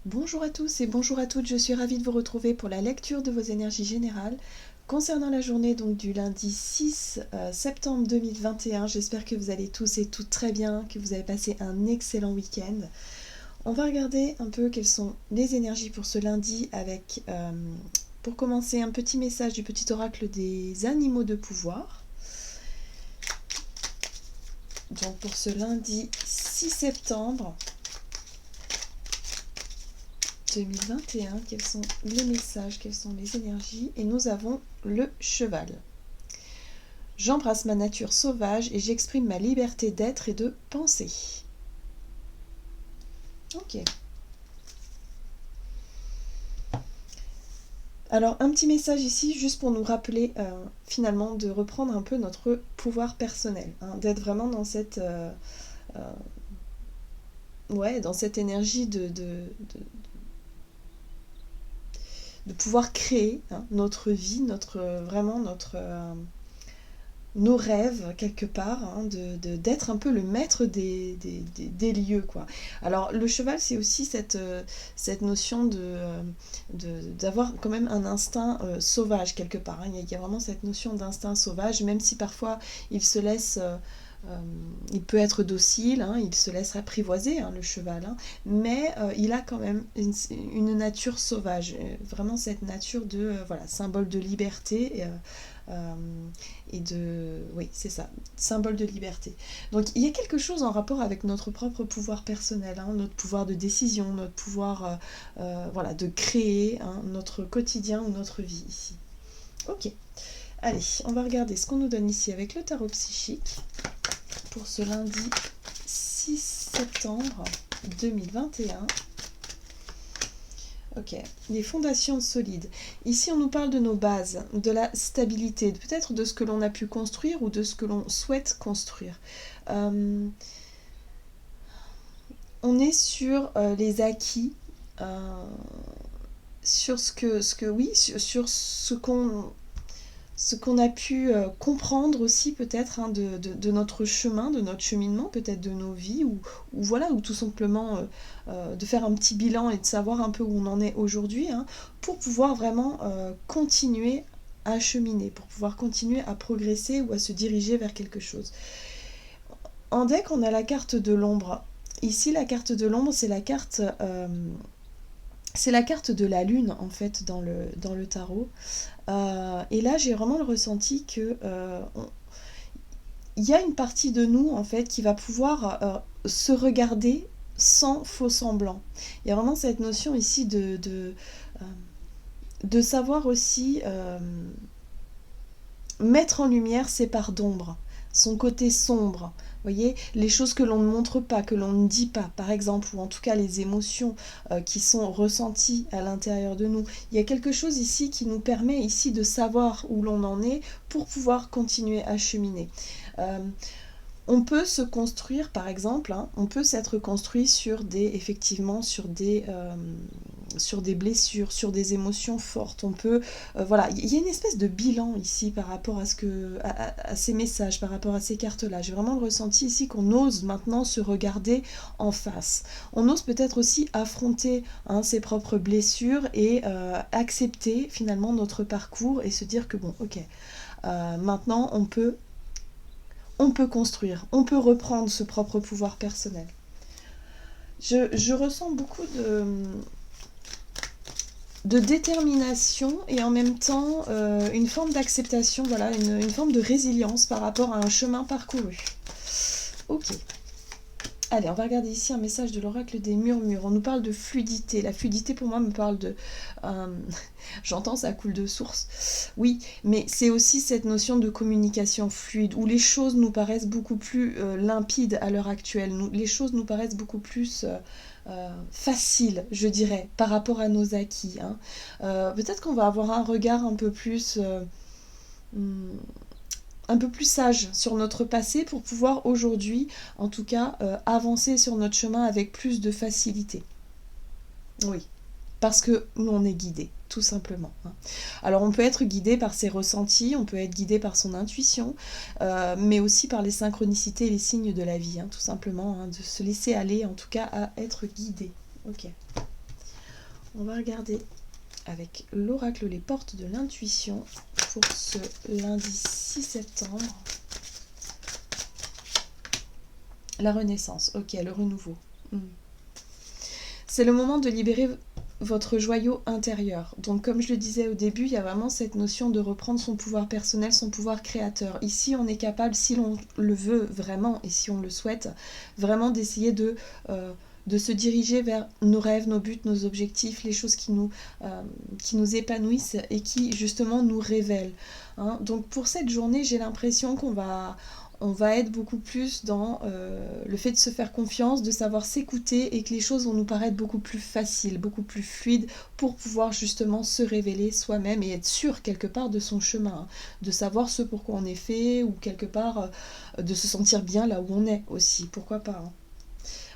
Bonjour à tous et bonjour à toutes, je suis ravie de vous retrouver pour la lecture de vos énergies générales concernant la journée donc du lundi 6 septembre 2021. J'espère que vous allez tous et toutes très bien, que vous avez passé un excellent week-end. On va regarder un peu quelles sont les énergies pour ce lundi avec, pour commencer, un petit message du petit oracle des animaux de pouvoir. Donc pour ce lundi 6 septembre 2021, quels sont les messages, quelles sont les énergies? Et nous avons le cheval. J'embrasse ma nature sauvage et j'exprime ma liberté d'être et de penser. Ok. Alors un petit message ici, juste pour nous rappeler finalement de reprendre un peu notre pouvoir personnel, hein, d'être vraiment dans cette, dans cette énergie de pouvoir créer notre vie, nos rêves quelque part, hein, d'être un peu le maître des lieux, quoi. Alors le cheval, c'est aussi cette notion d'avoir quand même un instinct sauvage quelque part, hein. Il y a vraiment cette notion d'instinct sauvage, même si parfois il se laisse il peut être docile, hein, il se laisse apprivoiser, hein, le cheval, hein, mais il a quand même une nature sauvage, vraiment cette nature de symbole de liberté et de... Oui, c'est ça, symbole de liberté. Donc il y a quelque chose en rapport avec notre propre pouvoir personnel, hein, notre pouvoir de décision, notre pouvoir de créer, hein, notre quotidien ou notre vie ici. Ok, allez, on va regarder ce qu'on nous donne ici avec le tarot psychique pour ce lundi 6 septembre 2021. Ok, les fondations solides. Ici, on nous parle de nos bases, de la stabilité, peut-être de ce que l'on a pu construire ou de ce que l'on souhaite construire. On est sur les acquis, sur sur ce qu'on a pu comprendre aussi peut-être, hein, de notre chemin, de notre cheminement, peut-être de nos vies, ou tout simplement de faire un petit bilan et de savoir un peu où on en est aujourd'hui, hein, pour pouvoir vraiment continuer à cheminer, pour pouvoir continuer à progresser ou à se diriger vers quelque chose. En deck, on a la carte de l'ombre. Ici, la carte de l'ombre, c'est la carte de la lune, en fait, dans le tarot. Et là, j'ai vraiment le ressenti que il y a une partie de nous, en fait, qui va pouvoir se regarder sans faux semblant. Il y a vraiment cette notion ici de savoir aussi mettre en lumière ses parts d'ombre, son côté sombre. Vous voyez, les choses que l'on ne montre pas, que l'on ne dit pas, par exemple, ou en tout cas les émotions qui sont ressenties à l'intérieur de nous. Il y a quelque chose ici qui nous permet ici de savoir où l'on en est pour pouvoir continuer à cheminer. On peut se construire, par exemple, hein, on peut s'être construit sur des blessures, sur des émotions fortes. On peut, il y a une espèce de bilan ici par rapport à ces messages, par rapport à ces cartes-là. J'ai vraiment le ressenti ici qu'on ose maintenant se regarder en face. On ose peut-être aussi affronter, hein, ses propres blessures et accepter finalement notre parcours et se dire que bon, ok, maintenant on peut construire, on peut reprendre ce propre pouvoir personnel. Je ressens beaucoup de détermination et en même temps une forme d'acceptation, une forme de résilience par rapport à un chemin parcouru. Ok. Allez, on va regarder ici un message de l'oracle des murmures. On nous parle de fluidité. La fluidité, pour moi, me parle de... j'entends, ça coule de source. Oui, mais c'est aussi cette notion de communication fluide, où les choses nous paraissent beaucoup plus limpides à l'heure actuelle. Les choses nous paraissent beaucoup plus faciles, je dirais, par rapport à nos acquis, hein. Peut-être qu'on va avoir un regard un peu plus sage sur notre passé pour pouvoir aujourd'hui, en tout cas, avancer sur notre chemin avec plus de facilité. Oui, parce que nous, on est guidé, tout simplement, hein. Alors, on peut être guidé par ses ressentis, on peut être guidé par son intuition, mais aussi par les synchronicités et les signes de la vie, hein, tout simplement, hein, de se laisser aller, en tout cas, à être guidé. Ok. On va regarder avec l'oracle les portes de l'intuition pour ce lundi 6 septembre. La renaissance, ok, le renouveau. C'est le moment de libérer votre joyau intérieur. Donc comme je le disais au début, il y a vraiment cette notion de reprendre son pouvoir personnel, son pouvoir créateur. Ici, on est capable, si l'on le veut vraiment et si on le souhaite, vraiment d'essayer de se diriger vers nos rêves, nos buts, nos objectifs, les choses qui nous épanouissent et qui justement nous révèlent. Hein. Donc pour cette journée, j'ai l'impression qu'on va être beaucoup plus dans le fait de se faire confiance, de savoir s'écouter et que les choses vont nous paraître beaucoup plus faciles, beaucoup plus fluides pour pouvoir justement se révéler soi-même et être sûr quelque part de son chemin, hein, de savoir ce pourquoi on est fait ou quelque part de se sentir bien là où on est aussi, pourquoi pas. Hein.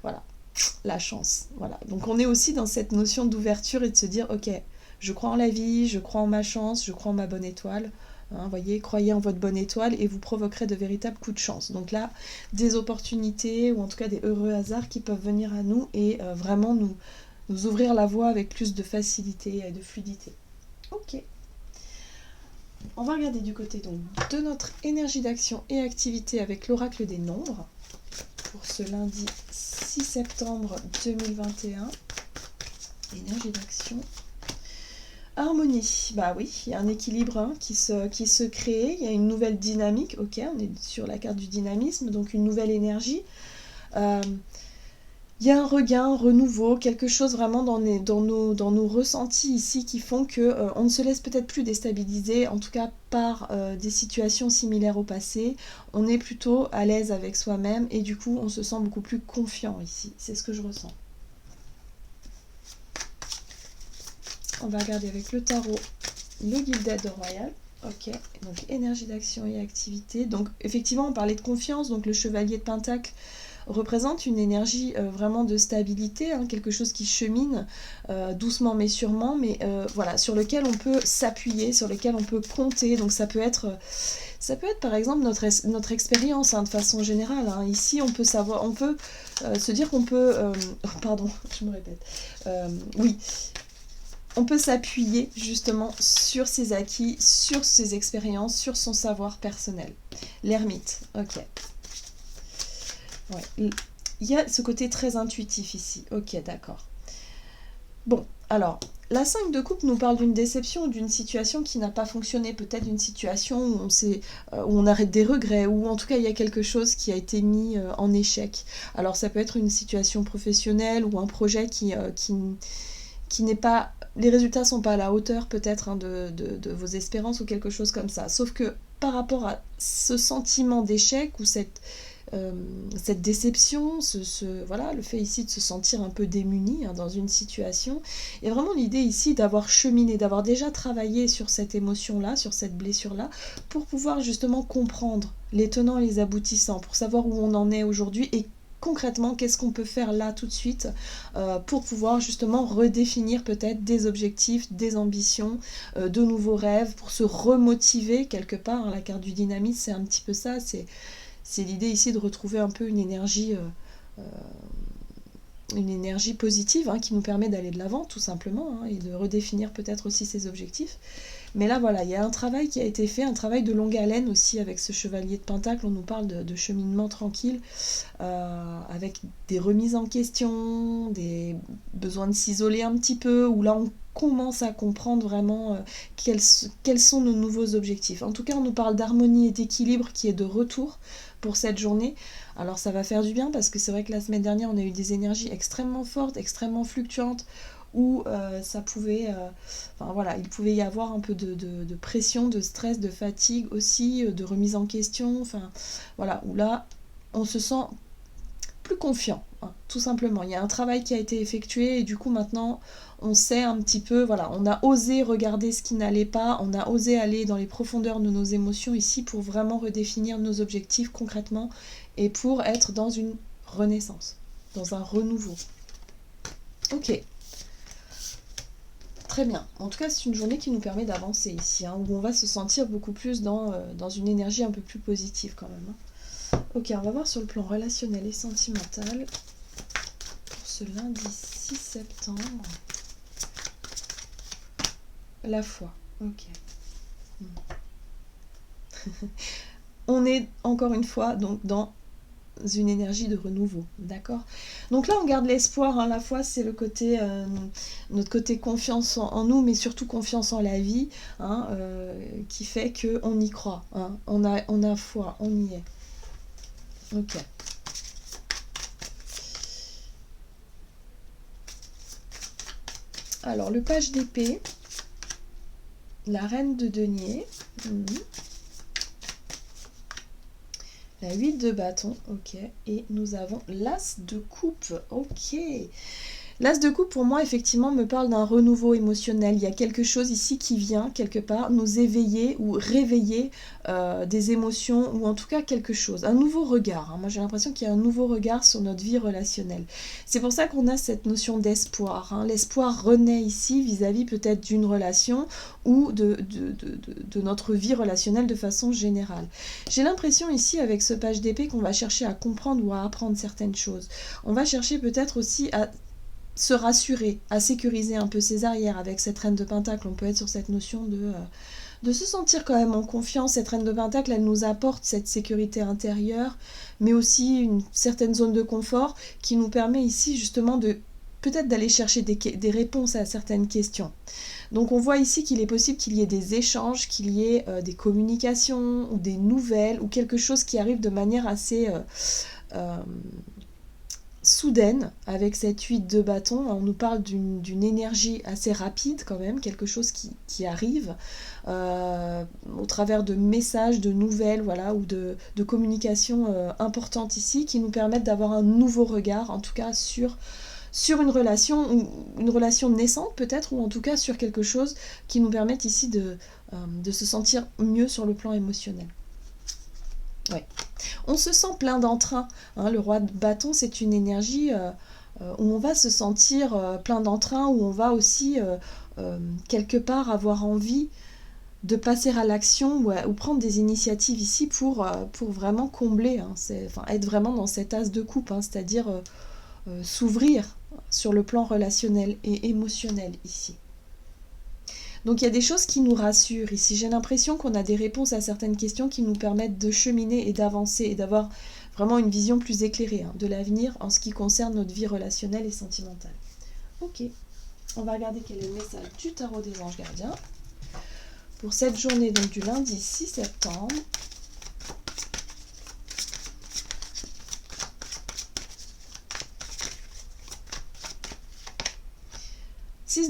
Voilà, la chance. Voilà. Donc on est aussi dans cette notion d'ouverture et de se dire ok, je crois en la vie, je crois en ma chance, je crois en ma bonne étoile. Hein, voyez, croyez en votre bonne étoile et vous provoquerez de véritables coups de chance. Donc là, des opportunités ou en tout cas des heureux hasards qui peuvent venir à nous et vraiment nous ouvrir la voie avec plus de facilité et de fluidité. Ok. On va regarder du côté donc de notre énergie d'action et activité avec l'oracle des nombres pour ce lundi 6 septembre 2021. Énergie d'action. Harmonie, bah oui, il y a un équilibre hein, qui se crée, il y a une nouvelle dynamique, ok, on est sur la carte du dynamisme, donc une nouvelle énergie. Il y a un regain, un renouveau, quelque chose vraiment dans nos ressentis ici qui font que on ne se laisse peut-être plus déstabiliser, en tout cas par des situations similaires au passé. On est plutôt à l'aise avec soi-même et du coup on se sent beaucoup plus confiant ici, c'est ce que je ressens. On va regarder avec le tarot le guide d'aide royal. Ok, donc énergie d'action et activité. Donc effectivement, on parlait de confiance, donc le chevalier de Pentacle représente une énergie vraiment de stabilité, hein, quelque chose qui chemine doucement mais sûrement, mais voilà, sur lequel on peut s'appuyer, sur lequel on peut compter. Donc ça peut être par exemple notre expérience hein, de façon générale. Hein. Ici, on peut savoir, on peut se dire qu'on peut... pardon, je me répète. Oui. On peut s'appuyer justement sur ses acquis, sur ses expériences, sur son savoir personnel. L'ermite, ok. Ouais. Il y a ce côté très intuitif ici, ok, d'accord. Bon, alors, la 5 de coupe nous parle d'une déception ou d'une situation qui n'a pas fonctionné, peut-être d'une situation où on arrête des regrets, ou en tout cas il y a quelque chose qui a été mis en échec. Alors ça peut être une situation professionnelle ou un projet qui n'est pas... Les résultats sont pas à la hauteur peut-être hein, de vos espérances ou quelque chose comme ça. Sauf que par rapport à ce sentiment d'échec ou cette déception, voilà, le fait ici de se sentir un peu démuni hein, dans une situation, et vraiment l'idée ici d'avoir cheminé, d'avoir déjà travaillé sur cette émotion-là, sur cette blessure-là, pour pouvoir justement comprendre les tenants et les aboutissants, pour savoir où on en est aujourd'hui et concrètement, qu'est-ce qu'on peut faire là tout de suite pour pouvoir justement redéfinir peut-être des objectifs, des ambitions, de nouveaux rêves, pour se remotiver quelque part. Hein, la carte du dynamisme, c'est un petit peu ça, c'est l'idée ici de retrouver un peu une énergie positive hein, qui nous permet d'aller de l'avant tout simplement hein, et de redéfinir peut-être aussi ses objectifs. Mais là voilà, il y a un travail qui a été fait, un travail de longue haleine aussi avec ce chevalier de Pentacle. On nous parle de cheminement tranquille avec des remises en question, des besoins de s'isoler un petit peu, où là on commence à comprendre vraiment quels sont nos nouveaux objectifs. En tout cas, on nous parle d'harmonie et d'équilibre qui est de retour pour cette journée. Alors ça va faire du bien parce que c'est vrai que la semaine dernière, on a eu des énergies extrêmement fortes, extrêmement fluctuantes, où ça pouvait... enfin voilà, il pouvait y avoir un peu de pression, de stress, de fatigue aussi, de remise en question, enfin voilà, où là, on se sent plus confiant, hein, tout simplement. Il y a un travail qui a été effectué et du coup maintenant on sait un petit peu, voilà, on a osé regarder ce qui n'allait pas, on a osé aller dans les profondeurs de nos émotions ici pour vraiment redéfinir nos objectifs concrètement et pour être dans une renaissance, dans un renouveau. Ok. Très bien. En tout cas, c'est une journée qui nous permet d'avancer ici, hein, où on va se sentir beaucoup plus dans une énergie un peu plus positive quand même. Hein. Ok, on va voir sur le plan relationnel et sentimental pour ce lundi 6 septembre. La foi, ok. On est encore une fois donc dans une énergie de renouveau, d'accord. Donc là on garde l'espoir, hein. La foi c'est le côté, notre côté confiance en nous, mais surtout confiance en la vie, hein, qui fait qu'on y croit, hein. On a foi, on y est. Ok. Alors le page d'épée, la reine de denier, la 8 de bâton, ok, et nous avons l'as de coupe, ok. L'as de coupe, pour moi, effectivement, me parle d'un renouveau émotionnel. Il y a quelque chose ici qui vient, quelque part, nous éveiller ou réveiller des émotions, ou en tout cas quelque chose. Un nouveau regard, hein. Moi, j'ai l'impression qu'il y a un nouveau regard sur notre vie relationnelle. C'est pour ça qu'on a cette notion d'espoir, hein. L'espoir renaît ici vis-à-vis peut-être d'une relation ou de notre vie relationnelle de façon générale. J'ai l'impression ici, avec ce page d'épée, qu'on va chercher à comprendre ou à apprendre certaines choses. On va chercher peut-être aussi à se rassurer, à sécuriser un peu ses arrières avec cette reine de pentacle. On peut être sur cette notion de se sentir quand même en confiance. Cette reine de pentacle, elle nous apporte cette sécurité intérieure, mais aussi une certaine zone de confort qui nous permet ici justement de peut-être d'aller chercher des réponses à certaines questions. Donc on voit ici qu'il est possible qu'il y ait des échanges, qu'il y ait des communications ou des nouvelles ou quelque chose qui arrive de manière assez soudaine avec cette 8 de bâton. On nous parle d'une énergie assez rapide quand même, quelque chose qui arrive au travers de messages, de nouvelles, voilà, ou de communications importantes ici qui nous permettent d'avoir un nouveau regard, en tout cas sur une relation naissante peut-être, ou en tout cas sur quelque chose qui nous permette ici de se sentir mieux sur le plan émotionnel. Ouais. On se sent plein d'entrain, hein. Le roi de bâton, c'est une énergie où on va se sentir plein d'entrain, où on va aussi quelque part avoir envie de passer à l'action ou prendre des initiatives ici pour vraiment combler, hein. Être vraiment dans cet as de coupe, hein, c'est-à-dire s'ouvrir sur le plan relationnel et émotionnel ici. Donc il y a des choses qui nous rassurent ici. J'ai l'impression qu'on a des réponses à certaines questions qui nous permettent de cheminer et d'avancer et d'avoir vraiment une vision plus éclairée, hein, de l'avenir en ce qui concerne notre vie relationnelle et sentimentale. Ok, on va regarder quel est le message du tarot des anges gardiens pour cette journée donc du lundi 6 septembre.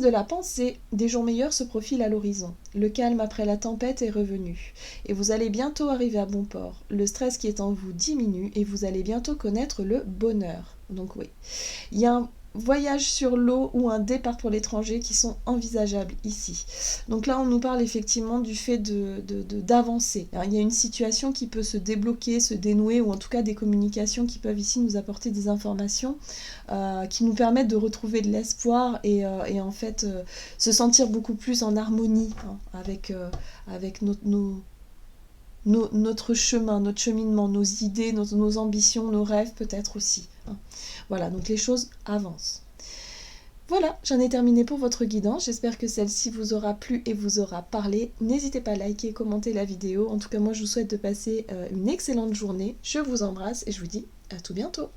De la pensée, des jours meilleurs se profilent à l'horizon. Le calme après la tempête est revenu. Et vous allez bientôt arriver à bon port. Le stress qui est en vous diminue et vous allez bientôt connaître le bonheur. Donc oui, il y a un voyage sur l'eau ou un départ pour l'étranger qui sont envisageables ici. Donc là, on nous parle effectivement du fait d'avancer. Il y a une situation qui peut se débloquer, se dénouer, ou en tout cas des communications qui peuvent ici nous apporter des informations qui nous permettent de retrouver de l'espoir et en fait se sentir beaucoup plus en harmonie, hein, avec notre chemin, notre cheminement, nos idées, nos ambitions, nos rêves peut-être aussi, hein. Voilà, donc les choses avancent. Voilà, j'en ai terminé pour votre guidance. J'espère que celle-ci vous aura plu et vous aura parlé. N'hésitez pas à liker, commenter la vidéo. En tout cas, moi, je vous souhaite de passer une excellente journée. Je vous embrasse et je vous dis à tout bientôt.